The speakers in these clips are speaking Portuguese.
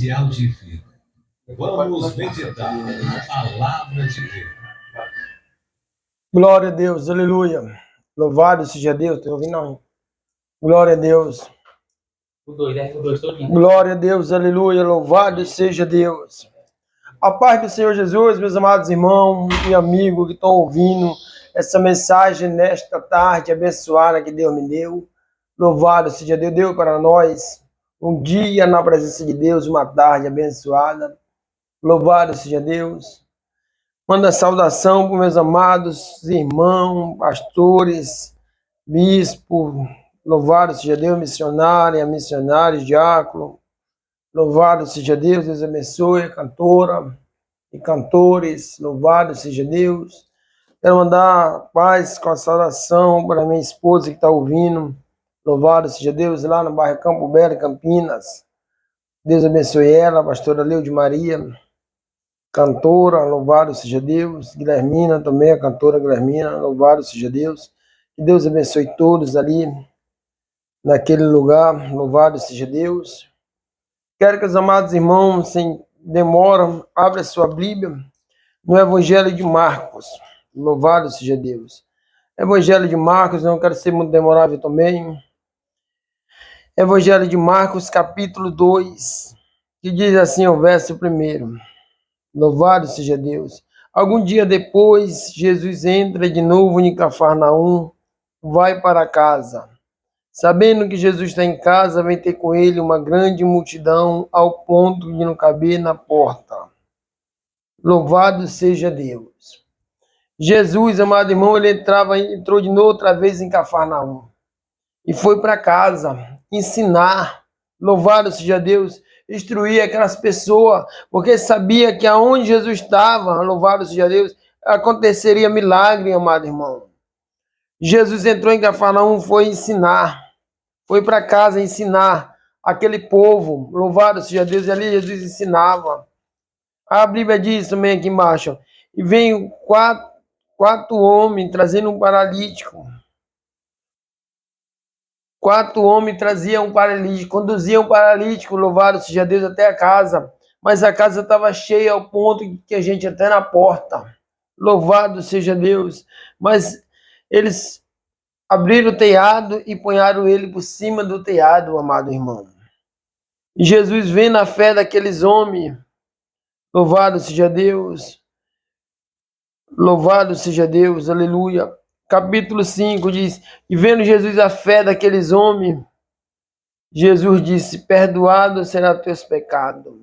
esse áudio e vídeo. Vamos meditar na palavra de Deus. Glória a Deus, aleluia. Louvado seja Deus. Tá ouvindo não? Glória a Deus. Glória a Deus, aleluia. Louvado seja Deus. A paz do Senhor Jesus, meus amados irmãos e amigos que estão ouvindo essa mensagem nesta tarde abençoada que Deus me deu. Louvado seja Deus, deu para nós um dia na presença de Deus, uma tarde abençoada. Louvado seja Deus. Manda saudação para meus amados irmãos, pastores, bispo. Louvado seja Deus, missionário, diácono. Louvado seja Deus, Deus abençoe, cantora e cantores. Louvado seja Deus. Quero mandar paz com a saudação para minha esposa que está ouvindo. Louvado seja Deus, lá no bairro Campo Belo, Campinas. Deus abençoe ela, a pastora Leude Maria, cantora, louvado seja Deus. Guilhermina também, a cantora Guilhermina, louvado seja Deus. Que Deus abençoe todos ali, naquele lugar, louvado seja Deus. Quero que os amados irmãos, sem demora, abra sua Bíblia no Evangelho de Marcos, louvado seja Deus. Evangelho de Marcos, não quero ser muito demorável também. Evangelho de Marcos, capítulo 2, que diz assim o verso 1. Louvado seja Deus. Algum dia depois, Jesus entra de novo em Cafarnaum, vai para casa. Sabendo que Jesus está em casa, vem ter com ele uma grande multidão, ao ponto de não caber na porta. Louvado seja Deus. Jesus, amado irmão, ele entrou de novo outra vez em Cafarnaum. E foi para casa ensinar, louvado seja Deus, instruir aquelas pessoas, porque sabia que aonde Jesus estava, louvado seja Deus, aconteceria milagre, amado irmão. Jesus entrou em Cafarnaum, foi ensinar, foi para casa ensinar aquele povo, louvado seja Deus, e ali Jesus ensinava. A Bíblia diz também aqui embaixo, e veio quatro homens trazendo um paralítico. 4 homens traziam um paralítico, conduziam um paralítico, louvado seja Deus, até a casa. Mas a casa estava cheia ao ponto que a gente até na porta. Louvado seja Deus. Mas eles abriram o telhado e punharam ele por cima do telhado, amado irmão. E Jesus vem na fé daqueles homens. Louvado seja Deus. Louvado seja Deus, aleluia. Capítulo 5 diz, e vendo Jesus a fé daqueles homens, Jesus disse, perdoado será teus pecados.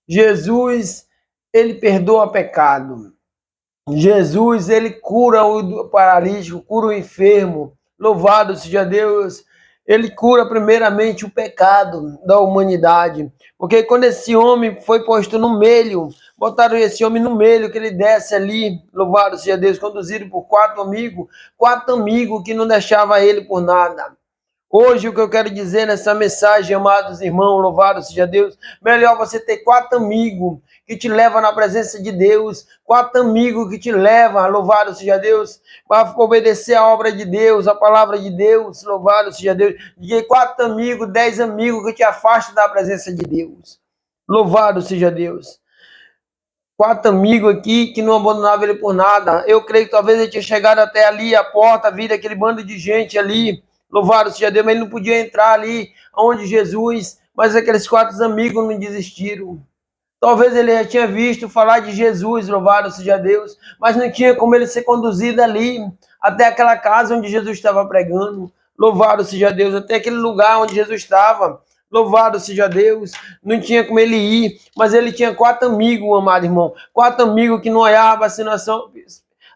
Jesus, ele perdoa pecado. Jesus, ele cura o paralítico, cura o enfermo. Louvado seja Deus. Ele cura primeiramente o pecado da humanidade. Porque quando esse homem foi posto no meio, botaram esse homem no meio, que ele desce ali, louvado seja Deus, conduzido por 4 amigos que não deixavam ele por nada. Hoje o que eu quero dizer nessa mensagem, amados irmãos, louvado seja Deus, melhor você ter 4 amigos que te levam na presença de Deus, 4 amigos que te levam, louvado seja Deus, para obedecer a obra de Deus, a palavra de Deus, louvado seja Deus, de 4 amigos, 10 amigos que te afastam da presença de Deus, louvado seja Deus. 4 amigos aqui que não abandonavam ele por nada. Eu creio que talvez ele tinha chegado até ali, a porta, vindo aquele bando de gente ali, louvado seja Deus, mas ele não podia entrar ali onde Jesus, mas aqueles 4 amigos não desistiram. Talvez ele já tinha visto falar de Jesus, louvado seja Deus, mas não tinha como ele ser conduzido ali, até aquela casa onde Jesus estava pregando, louvado seja Deus, até aquele lugar onde Jesus estava, louvado seja Deus, não tinha como ele ir, mas ele tinha 4 amigos, amado irmão, 4 amigos que não olhavam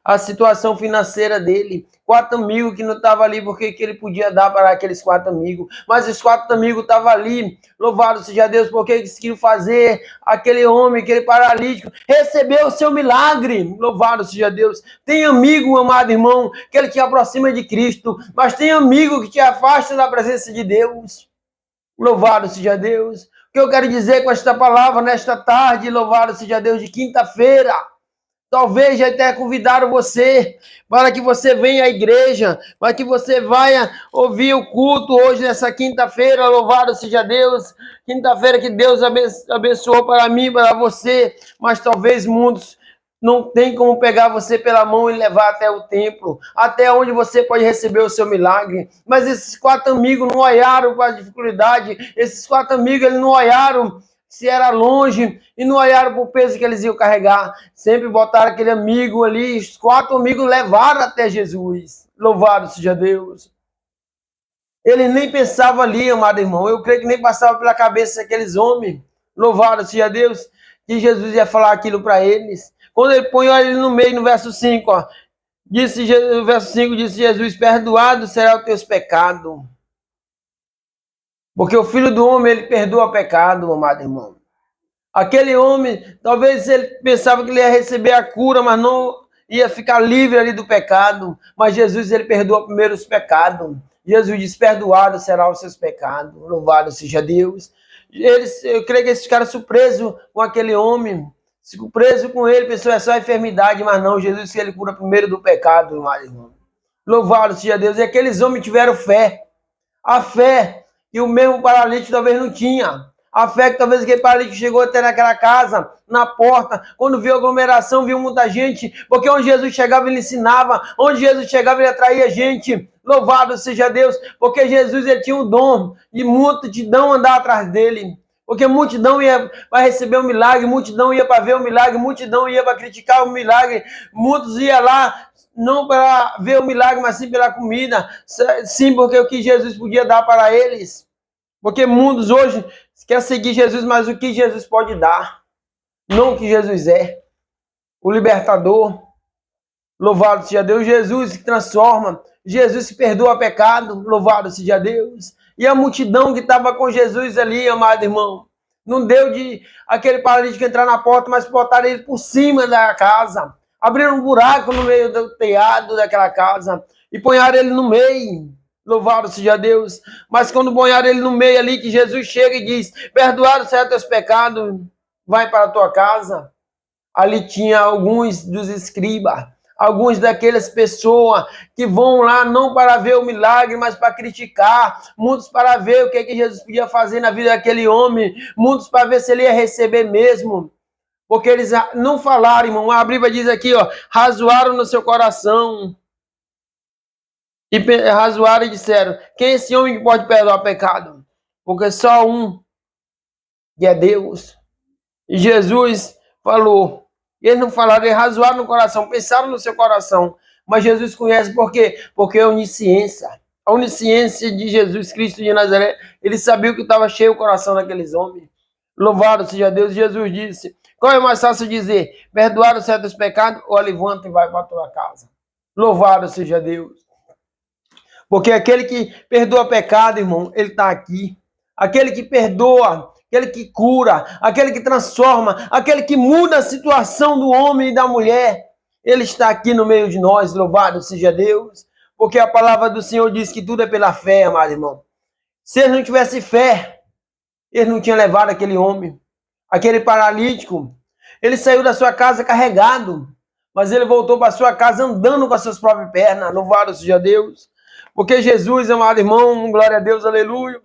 a situação financeira dele, 4 amigos que não estavam ali porque que ele podia dar para aqueles 4 amigos, mas os 4 amigos estavam ali, louvado seja Deus, porque eles queriam fazer aquele homem, aquele paralítico, receber o seu milagre, louvado seja Deus. Tem amigo, amado irmão, que ele te aproxima de Cristo, mas tem amigo que te afasta da presença de Deus, louvado seja Deus. O que eu quero dizer com esta palavra nesta tarde, louvado seja Deus, de quinta-feira, Talvez já tenha convidado você para que você venha à igreja, para que você vá ouvir o culto hoje, nessa quinta-feira. Louvado seja Deus. Quinta-feira que Deus abençoou para mim, para você. Mas talvez muitos não tem como pegar você pela mão e levar até o templo, até onde você pode receber o seu milagre. Mas esses 4 amigos não olharam para a dificuldade. Esses 4 amigos, eles não olharam se era longe e não olharam para o peso que eles iam carregar. Sempre botaram aquele amigo ali. Os 4 amigos levaram até Jesus. Louvado seja Deus. Ele nem pensava ali, amado irmão. Eu creio que nem passava pela cabeça daqueles homens. Louvado seja Deus, que Jesus ia falar aquilo para eles. Quando ele põe ele no meio, no verso 5, ó, no verso 5 disse Jesus: perdoado será os teus pecados. Porque o Filho do Homem, ele perdoa o pecado, amado irmão. Aquele homem, talvez ele pensava que ele ia receber a cura, mas não ia ficar livre ali do pecado. Mas Jesus, ele perdoa primeiro os pecados. Jesus diz: perdoado será os seus pecados. Louvado seja Deus. Eu creio que eles ficaram surpresos com aquele homem. Preso com ele, pensou é só enfermidade, mas não, Jesus, que ele cura primeiro do pecado, irmão. Louvado seja Deus. E aqueles homens tiveram fé. A fé que o mesmo paralítico talvez não tinha. A fé que talvez aquele paralítico chegou até naquela casa, na porta, quando viu aglomeração, viu muita gente, porque onde Jesus chegava, ele ensinava, onde Jesus chegava, ele atraía gente. Louvado seja Deus, porque Jesus, ele tinha um dom de multidão andar atrás dele. Porque multidão ia para receber o milagre, multidão ia para ver o milagre, multidão ia para criticar o milagre, muitos iam lá não para ver o milagre, mas sim pela comida, sim porque o que Jesus podia dar para eles. Porque muitos hoje querem seguir Jesus, mas o que Jesus pode dar, não o que Jesus é. O libertador, louvado seja Deus, Jesus que transforma, Jesus que perdoa pecado, louvado seja Deus. E a multidão que estava com Jesus ali, amado irmão, não deu de aquele paralítico entrar na porta, mas botaram ele por cima da casa. Abriram um buraco no meio do telhado daquela casa e ponharam ele no meio. Louvado seja Deus. Mas quando ponharam ele no meio ali, que Jesus chega e diz: perdoado serão teus pecados, vai para a tua casa. Ali tinha alguns dos escribas, alguns daquelas pessoas que vão lá não para ver o milagre, mas para criticar, muitos para ver o que Jesus podia fazer na vida daquele homem, muitos para ver se ele ia receber mesmo, porque eles não falaram, irmão. A Bíblia diz aqui, ó, razoaram no seu coração, e razoaram e disseram: quem é esse homem que pode perdoar pecado? Porque só um, que é Deus. E Jesus falou. Eles não falaram, eles razoaram no coração, pensaram no seu coração. Mas Jesus conhece por quê? Porque é onisciência. A onisciência de Jesus Cristo de Nazaré. Ele sabia que estava cheio o coração daqueles homens. Louvado seja Deus. Jesus disse: qual é mais fácil dizer? Perdoar os certos pecados, ou levanta e vai para a tua casa? Louvado seja Deus. Porque aquele que perdoa pecado, irmão, ele está aqui. Aquele que perdoa, aquele que cura, aquele que transforma, aquele que muda a situação do homem e da mulher, ele está aqui no meio de nós. Louvado seja Deus. Porque a palavra do Senhor diz que tudo é pela fé, amado irmão. Se eles não tivessem fé, eles não tinham levado aquele homem, aquele paralítico. Ele saiu da sua casa carregado, mas ele voltou para a sua casa andando com as suas próprias pernas. Louvado seja Deus. Porque Jesus, amado irmão, glória a Deus, aleluia,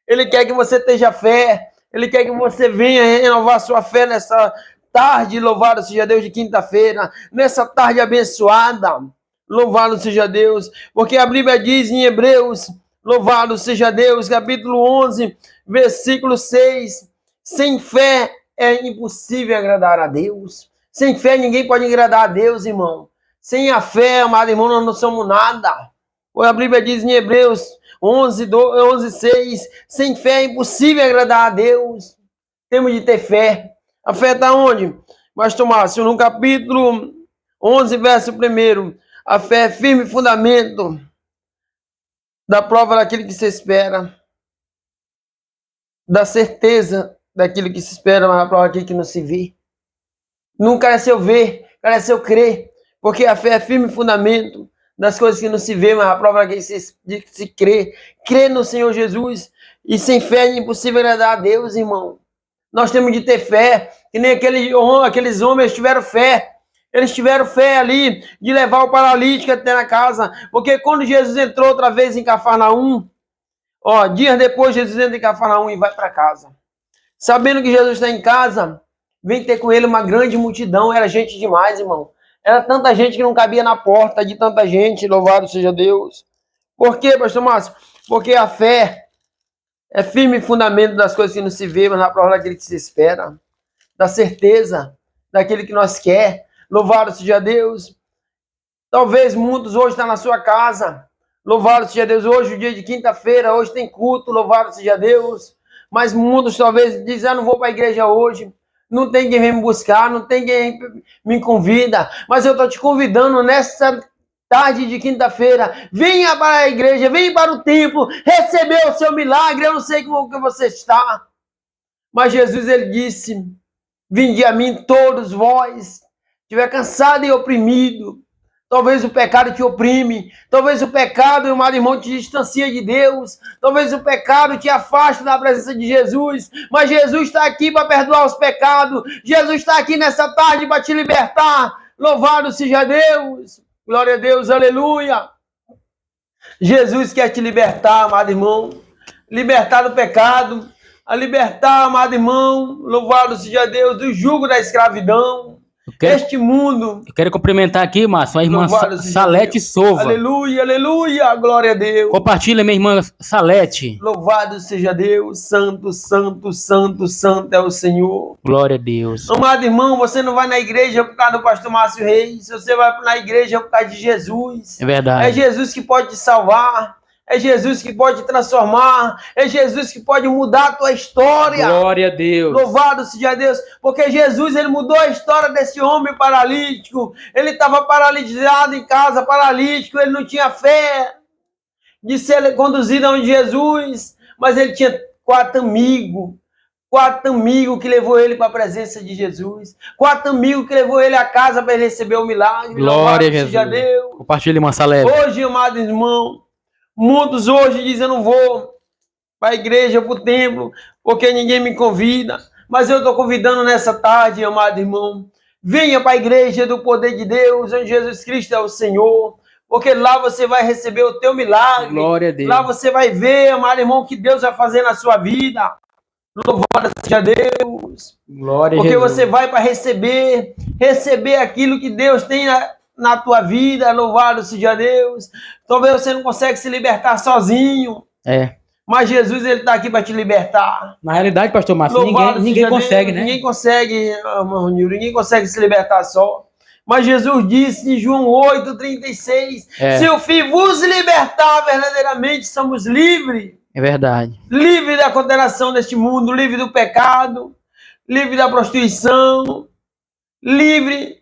ele quer que você tenha fé, ele quer que você venha renovar sua fé nessa tarde, louvado seja Deus, de quinta-feira, nessa tarde abençoada, louvado seja Deus, porque a Bíblia diz em Hebreus, louvado seja Deus, capítulo 11, versículo 6, sem fé é impossível agradar a Deus. Sem fé ninguém pode agradar a Deus, irmão. Sem a fé, amado irmão, nós não somos nada. A Bíblia diz em Hebreus 11, 6, sem fé é impossível agradar a Deus. Temos de ter fé. A fé está onde? Pastor Márcio, no capítulo 11, verso 1, a fé é firme fundamento da prova daquilo que se espera, da certeza daquilo que se espera, mas a prova daquilo que não se vê. Não careceu ver, careceu crer, porque a fé é firme fundamento das coisas que não se vê, mas a prova que se crê. Crê no Senhor Jesus. E sem fé é impossível agradar a Deus, irmão. Nós temos de ter fé. Que nem aqueles homens tiveram fé. Eles tiveram fé ali de levar o paralítico até na casa. Porque quando Jesus entrou outra vez em Cafarnaum, dias depois Jesus entra em Cafarnaum e vai para casa. Sabendo que Jesus está em casa, vem ter com ele uma grande multidão. Era gente demais, irmão. Era tanta gente que não cabia na porta de tanta gente. Louvado seja Deus. Por quê, pastor Márcio? Porque a fé é firme fundamento das coisas que não se vê, mas na prova daquele que se espera. Da certeza daquele que nós quer. Louvado seja Deus. Talvez muitos hoje estão na sua casa. Louvado seja Deus. Hoje, o dia de quinta-feira, hoje tem culto. Louvado seja Deus. Mas muitos talvez dizem, não vou para a igreja hoje. Não tem quem vem me buscar, não tem quem me convida. Mas eu estou te convidando nessa tarde de quinta-feira. Venha para a igreja, venha para o templo, receber o seu milagre. Eu não sei como que você está. Mas Jesus, ele disse, vinde a mim todos vós, estiver cansado e oprimido. Talvez o pecado te oprime. Talvez o pecado, meu amado irmão, te distancia de Deus. Talvez o pecado te afaste da presença de Jesus. Mas Jesus está aqui para perdoar os pecados. Jesus está aqui nessa tarde para te libertar. Louvado seja Deus. Glória a Deus, aleluia. Jesus quer te libertar, amado irmão. Libertar do pecado. A libertar, amado irmão. Louvado seja Deus, do jugo da escravidão. Este mundo. Eu quero cumprimentar aqui, Márcio, a irmã Salete Souza. Aleluia, aleluia, glória a Deus. Compartilha, minha irmã Salete. Louvado seja Deus, santo, santo, santo, santo é o Senhor. Glória a Deus. Amado irmão, você não vai na igreja por causa do pastor Márcio Reis, você vai na igreja por causa de Jesus. É verdade. É Jesus que pode te salvar. É Jesus que pode transformar. É Jesus que pode mudar a tua história. Glória a Deus. Louvado seja Deus. Porque Jesus, ele mudou a história desse homem paralítico. Ele estava paralisado em casa, paralítico. Ele não tinha fé de ser conduzido a onde Jesus. Mas ele tinha quatro amigos que levou ele para a presença de Jesus. 4 amigos que levou ele à casa para ele receber o milagre. Glória a Jesus. Deus. Compartilha, irmã Salete. Hoje, amado irmão, muitos hoje dizem, eu não vou para a igreja, para o templo, porque ninguém me convida. Mas eu estou convidando nessa tarde, amado irmão. Venha para a igreja do poder de Deus, onde Jesus Cristo é o Senhor. Porque lá você vai receber o teu milagre. Glória a Deus. Lá você vai ver, amado irmão, o que Deus vai fazer na sua vida. Louvado seja Deus. Glória a Porque Jesus. você vai para receber aquilo que Deus tem na tua vida. Louvado seja Deus. Talvez você não consegue se libertar sozinho. Mas Jesus, ele está aqui para te libertar. Na realidade, pastor Márcio, ninguém consegue, né? Ninguém consegue, irmão Nil, ninguém consegue se libertar só. Mas Jesus disse em João 8,36, se o Filho vos libertar, verdadeiramente somos livres. É verdade. Livre da condenação deste mundo, livre do pecado, livre da prostituição, livre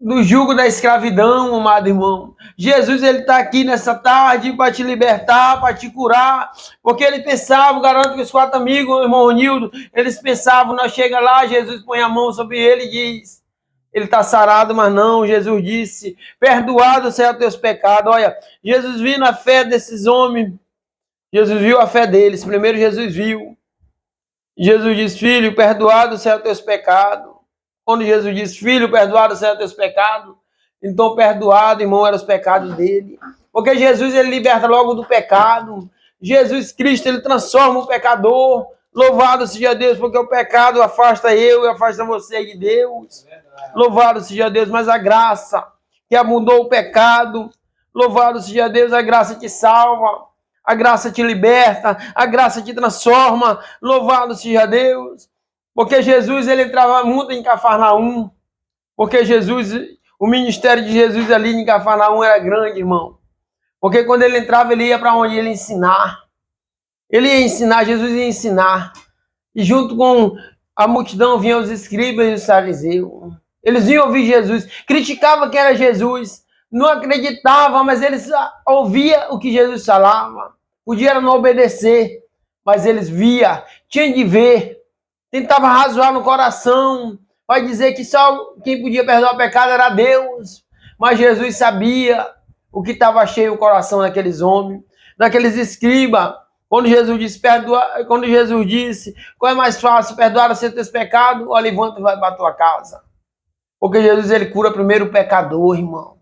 do jugo da escravidão, amado irmão. Jesus, ele está aqui nessa tarde para te libertar, para te curar, porque ele pensava, garanto que os 4 amigos, o irmão Ronildo, eles pensavam, nós chega lá, Jesus põe a mão sobre ele e diz, ele está sarado, mas não, Jesus disse, perdoado serão os teus pecados. Olha, Jesus viu na fé desses homens, Jesus viu a fé deles, primeiro Jesus viu. Jesus disse, filho, perdoado serão os teus pecados. Quando Jesus disse, filho, perdoado serão os teus pecados, então perdoado, irmão, eram os pecados dele. Porque Jesus, ele liberta logo do pecado. Jesus Cristo, ele transforma o pecador. Louvado seja Deus, porque o pecado afasta eu e afasta você de Deus. Louvado seja Deus, mas a graça que abundou o pecado, louvado seja Deus, a graça te salva. A graça te liberta, a graça te transforma, louvado seja Deus. Porque Jesus, ele entrava muito em Cafarnaum, porque Jesus, o ministério de Jesus ali em Cafarnaum era grande, irmão. Porque quando ele entrava, ele ia para onde? Ele ia ensinar. Ele ia ensinar, Jesus ia ensinar. E junto com a multidão vinham os escribas e os fariseus. Eles vinham ouvir Jesus, criticavam quem era Jesus, não acreditavam, mas eles ouviam o que Jesus falava. Podia não obedecer, mas eles via, tinham de ver, tentava razoar no coração, vai dizer que só quem podia perdoar o pecado era Deus, mas Jesus sabia o que estava cheio o coração daqueles homens, daqueles escribas. Quando Jesus disse, qual é mais fácil, perdoar os teus pecados, ou levanta e vai para a tua casa. Porque Jesus, ele cura primeiro o pecador, irmão.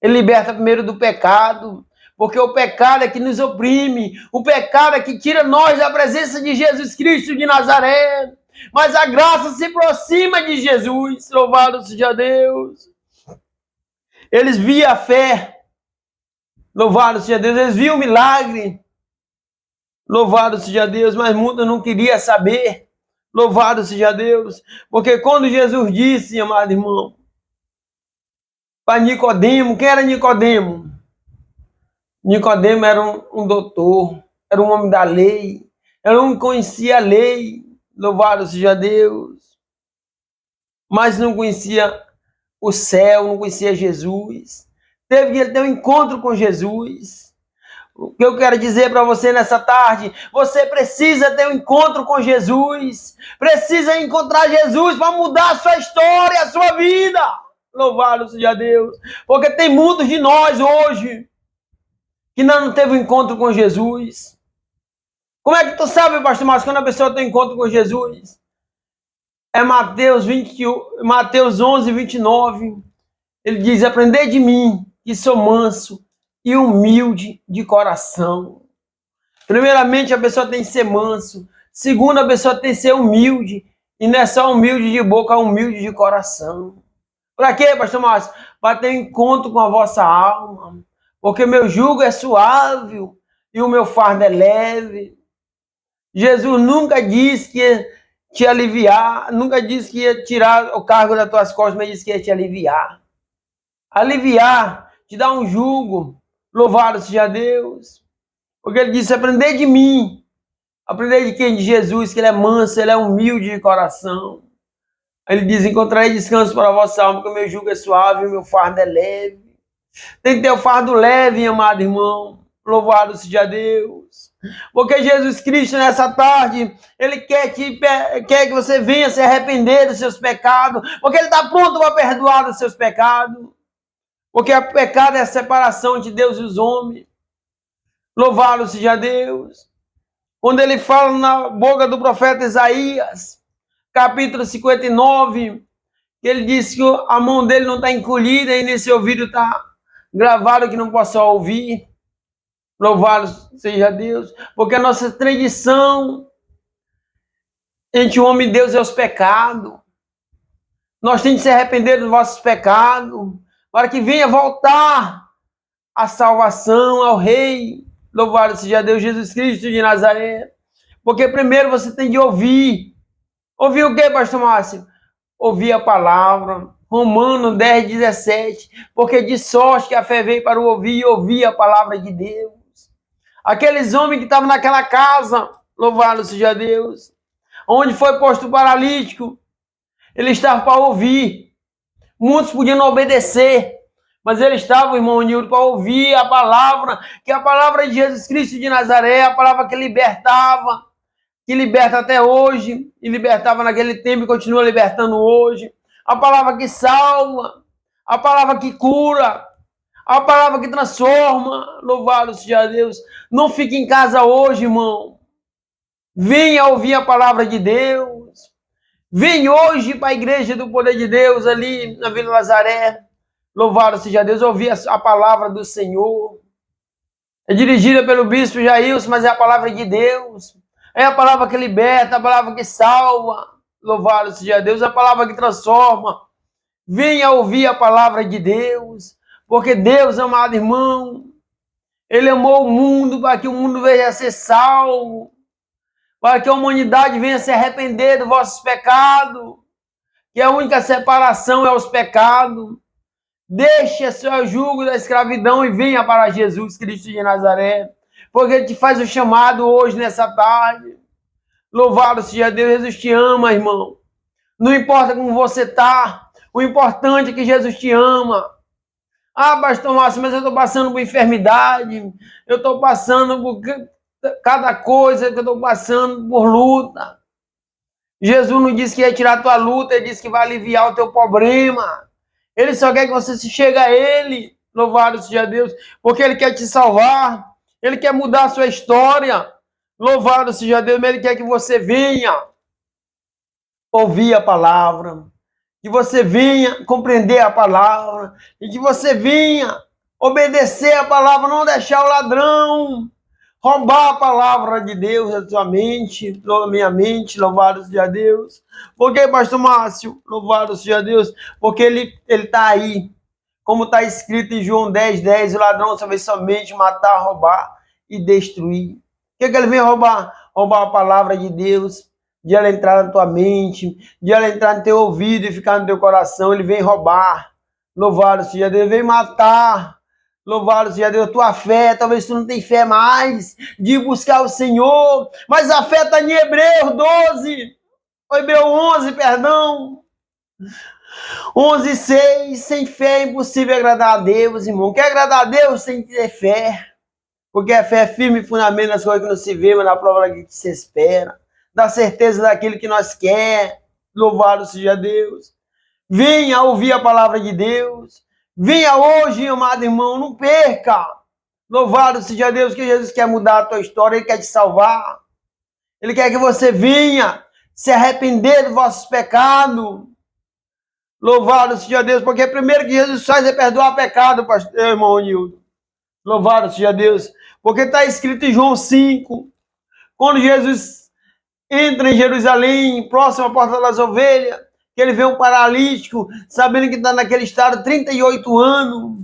Ele liberta primeiro do pecado. Porque o pecado é que nos oprime. O pecado é que tira nós da presença de Jesus Cristo de Nazaré. Mas a graça se aproxima de Jesus. Louvado seja Deus. Eles viam a fé. Louvado seja Deus. Eles viam o milagre. Louvado seja Deus. Mas muitos não queriam saber. Louvado seja Deus. Porque quando Jesus disse, amado irmão, para Nicodemo, quem era Nicodemo? Nicodemo era um doutor, era um homem da lei, era um que conhecia a lei, louvado seja Deus, mas não conhecia o céu, não conhecia Jesus. Teve que ter um encontro com Jesus. O que eu quero dizer para você nessa tarde, você precisa ter um encontro com Jesus, precisa encontrar Jesus para mudar a sua história, a sua vida. Louvado seja Deus, porque tem muitos de nós hoje que não teve um encontro com Jesus. Como é que tu sabe, pastor Márcio, quando a pessoa tem um encontro com Jesus? É Mateus 11, 29. Ele diz, aprendei de mim, que sou manso e humilde de coração. Primeiramente, a pessoa tem que ser manso. Segundo, a pessoa tem que ser humilde. E não é só humilde de boca, é humilde de coração. Para quê, pastor Márcio? Para ter um encontro com a vossa alma. Porque meu jugo é suave e o meu fardo é leve. Jesus nunca disse que ia te aliviar, nunca disse que ia tirar o cargo das tuas costas, mas disse que ia te aliviar. Aliviar, te dar um jugo, louvado seja Deus. Porque ele disse, aprender de mim. Aprender de quem? De Jesus, que ele é manso, ele é humilde de coração. Ele diz, encontrarei descanso para a vossa alma, porque o meu jugo é suave e o meu fardo é leve. Tem que ter o fardo leve, amado irmão. Louvado seja Deus. Porque Jesus Cristo, nessa tarde, ele quer que você venha se arrepender dos seus pecados. Porque ele está pronto para perdoar os seus pecados. Porque o pecado é a separação de Deus e os homens. Louvado seja Deus. Quando ele fala na boca do profeta Isaías, capítulo 59, ele disse que a mão dele não está encolhida e nesse ouvido está gravado que não possa ouvir. Louvado seja Deus. Porque a nossa tradição entre o homem e Deus é os pecados. Nós temos que se arrepender dos nossos pecados para que venha voltar a salvação ao Rei. Louvado seja Deus, Jesus Cristo de Nazaré. Porque primeiro você tem de ouvir. Ouvir o que, pastor Márcio? Ouvir a palavra. Romanos 10, 17. Porque de sorte que a fé veio para o ouvir e ouvir a palavra de Deus. Aqueles homens que estavam naquela casa, louvado seja Deus, onde foi posto o paralítico, ele estava para ouvir. Muitos podiam não obedecer, mas eles estavam, irmão Nildo, para ouvir a palavra, que é a palavra de Jesus Cristo de Nazaré, a palavra que libertava, que liberta até hoje, e libertava naquele tempo e continua libertando hoje. A palavra que salva, a palavra que cura, a palavra que transforma. Louvado seja Deus. Não fique em casa hoje, irmão. Venha ouvir a palavra de Deus. Vem hoje para a igreja do poder de Deus, ali na Vila Nazaré. Louvado seja Deus. Ouvir a palavra do Senhor. É dirigida pelo bispo Jailson, mas é a palavra de Deus. É a palavra que liberta, a palavra que salva. Louvado seja Deus. A palavra que transforma. Venha ouvir a palavra de Deus. Porque Deus, amado irmão, ele amou o mundo para que o mundo venha a ser salvo, para que a humanidade venha a se arrepender dos vossos pecados, que a única separação é os pecados. Deixe seu jugo da escravidão e venha para Jesus Cristo de Nazaré, porque ele te faz o chamado hoje, nessa tarde. Louvado seja Deus, Jesus te ama, irmão. Não importa como você está, o importante é que Jesus te ama. Ah, pastor Márcio, mas eu estou passando por enfermidade, eu estou passando por cada coisa, que eu estou passando por luta. Jesus não disse que ia tirar a tua luta, ele disse que vai aliviar o teu problema. Ele só quer que você se chegue a ele, louvado seja Deus, porque ele quer te salvar, ele quer mudar a sua história, louvado seja Deus, mas ele quer que você venha ouvir a palavra, que você venha compreender a palavra, e que você venha obedecer a palavra, não deixar o ladrão roubar a palavra de Deus da tua mente, da minha mente, louvado seja Deus. Por que, pastor Márcio? Louvado seja Deus, porque ele está aí, como está escrito em João 10:10, o ladrão só vem somente matar, roubar e destruir. O que ele vem roubar? Roubar a palavra de Deus, de ela entrar na tua mente, de ela entrar no teu ouvido e ficar no teu coração. Ele vem roubar. Louvado seja Deus, vem matar. Louvado seja Deus, tua fé, talvez tu não tenha fé mais de buscar o Senhor, mas a fé está em Hebreus 12, Hebreus 11, perdão. 11:6, sem fé é impossível agradar a Deus, irmão. Quer agradar a Deus sem ter fé, porque a fé é firme e fundamento nas coisas que não se vê, mas na prova daquilo que se espera, da certeza daquilo que nós quer. Louvado seja Deus. Venha ouvir a palavra de Deus. Venha hoje, amado irmão, não perca. Louvado seja Deus, que Jesus quer mudar a tua história, Ele quer te salvar. Ele quer que você venha se arrepender dos vossos pecados. Louvado seja Deus, porque primeiro que Jesus faz é perdoar pecado, pastor, irmão Nildo. Louvado seja Deus, porque está escrito em João 5, quando Jesus entra em Jerusalém, próximo à porta das ovelhas, que ele vê um paralítico, sabendo que está naquele estado 38 anos.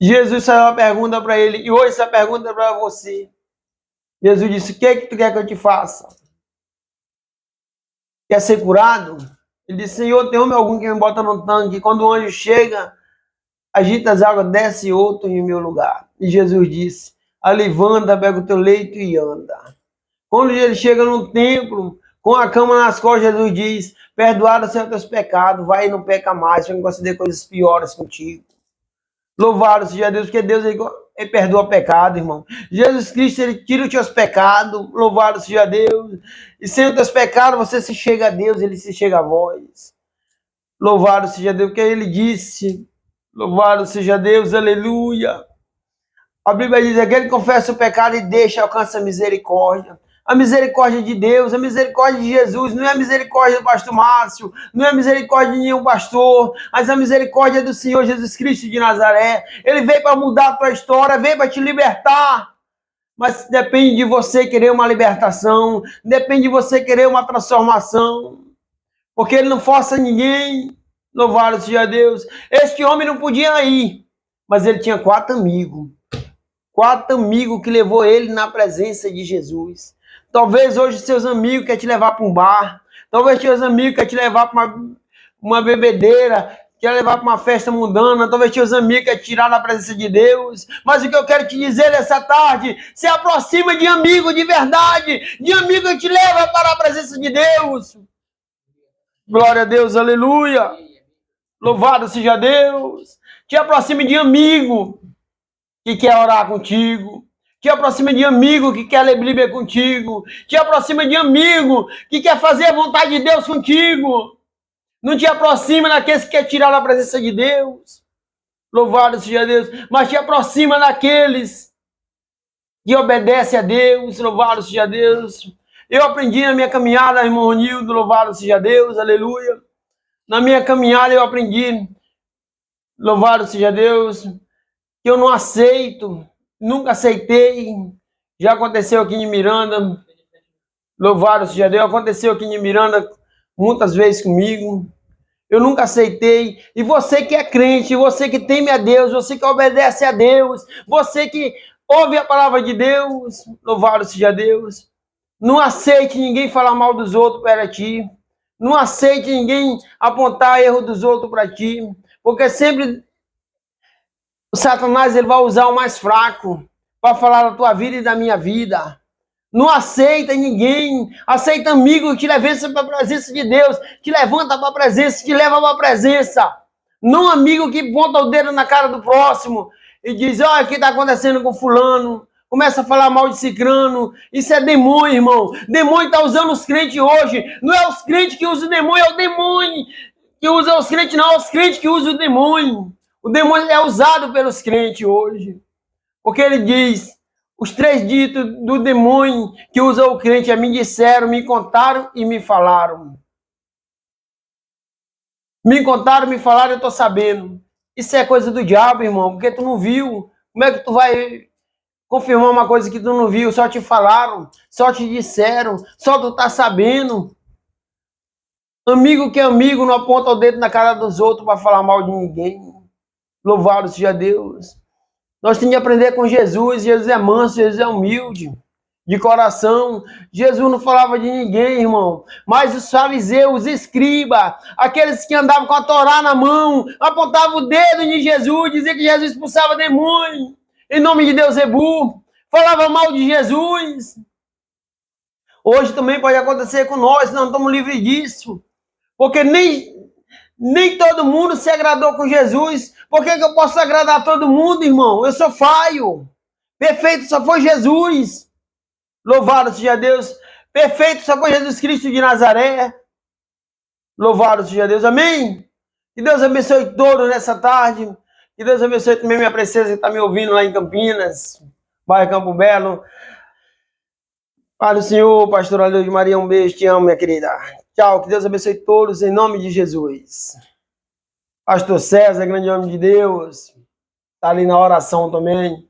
Jesus faz uma pergunta para ele, e hoje essa pergunta é para você. Jesus disse, o que tu quer que eu te faça? Quer ser curado? Ele disse, Senhor, tem homem algum que me bota no tanque, quando o anjo chega, agita as águas, desce outro em meu lugar. E Jesus disse, levanta, pega o teu leito e anda. Quando ele chega no templo, com a cama nas costas, Jesus diz, perdoados são os teus pecados, vai e não peca mais, para não conceder coisas piores contigo. Louvado seja Deus, porque Deus ele perdoa pecado, irmão. Jesus Cristo, ele tira os teus pecados, louvado seja Deus. E sem os teus pecados, você se chega a Deus, ele se chega a vós. Louvado seja Deus, porque ele disse, louvado seja Deus, aleluia. A Bíblia diz, aquele que confessa o pecado e deixa, alcança a misericórdia. A misericórdia de Deus, a misericórdia de Jesus, não é a misericórdia do pastor Márcio, não é a misericórdia de nenhum pastor, mas a misericórdia do Senhor Jesus Cristo de Nazaré. Ele veio para mudar a tua história, veio para te libertar. Mas depende de você querer uma libertação, depende de você querer uma transformação, porque ele não força ninguém. Louvado seja Deus. Este homem não podia ir, mas ele tinha 4 amigos. 4 amigos que levou ele na presença de Jesus. Talvez hoje seus amigos querem te levar para um bar. Talvez seus amigos querem te levar para uma bebedeira, quer levar para uma festa mundana. Talvez seus amigos querem te tirar da presença de Deus. Mas o que eu quero te dizer nessa tarde, se aproxima de amigo de verdade, de amigo que te leva para a presença de Deus. Glória a Deus, aleluia. Louvado seja Deus. Te aproxime de amigo que quer orar contigo. Te aproxima de amigo que quer ler Bíblia contigo. Te aproxima de amigo que quer fazer a vontade de Deus contigo. Não te aproxima daqueles que quer tirar da presença de Deus. Louvado seja Deus. Mas te aproxima daqueles que obedecem a Deus. Louvado seja Deus. Eu aprendi na minha caminhada, irmão Ronildo, louvado seja Deus, aleluia. Na minha caminhada eu aprendi, louvado seja Deus, que eu não aceito, nunca aceitei. Já aconteceu aqui em Miranda, louvado seja Deus, aconteceu aqui em Miranda muitas vezes comigo. Eu nunca aceitei. E você que é crente, você que teme a Deus, você que obedece a Deus, você que ouve a palavra de Deus, louvado seja Deus. Não aceite ninguém falar mal dos outros para ti. Não aceite ninguém apontar erro dos outros para ti. Porque sempre o Satanás ele vai usar o mais fraco para falar da tua vida e da minha vida. Não aceita ninguém. Aceita amigo que te leva para a presença de Deus. Te levanta para a presença, te leva para a presença. Não amigo que ponta o dedo na cara do próximo e diz, olha o que está acontecendo com fulano. Começa a falar mal de cicrano. Isso é demônio, irmão. Demônio está usando os crentes hoje. Não é os crentes que usam o demônio, é o demônio que usa os crentes, não. É os crentes que usam o demônio. O demônio é usado pelos crentes hoje. Porque ele diz, os 3 ditos do demônio que usa o crente, a mim disseram, me contaram e me falaram. Me contaram, me falaram, eu tô sabendo. Isso é coisa do diabo, irmão, porque tu não viu. Como é que tu vai confirmar uma coisa que tu não viu? Só te falaram, só te disseram, só tu tá sabendo. Amigo que é amigo não aponta o dedo na cara dos outros para falar mal de ninguém. Louvado seja Deus. Nós temos que aprender com Jesus. Jesus é manso, Jesus é humilde, de coração. Jesus não falava de ninguém, irmão. Mas os fariseus, os escribas, aqueles que andavam com a Torá na mão, apontavam o dedo de Jesus, diziam que Jesus expulsava demônio, em nome de Deus, Zebu. Falava mal de Jesus. Hoje também pode acontecer com nós, não estamos livres disso. Porque nem todo mundo se agradou com Jesus. Por que eu posso agradar todo mundo, irmão? Eu sou falho. Perfeito só foi Jesus. Louvado seja Deus. Perfeito só foi Jesus Cristo de Nazaré. Louvado seja Deus. Amém? Que Deus abençoe todos nessa tarde. Que Deus abençoe também minha princesa que está me ouvindo lá em Campinas, bairro Campo Belo. Para o Senhor, pastor Aleluia de Maria, um beijo. Te amo, minha querida. Tchau, que Deus abençoe todos em nome de Jesus. Pastor César, grande homem de Deus, está ali na oração também.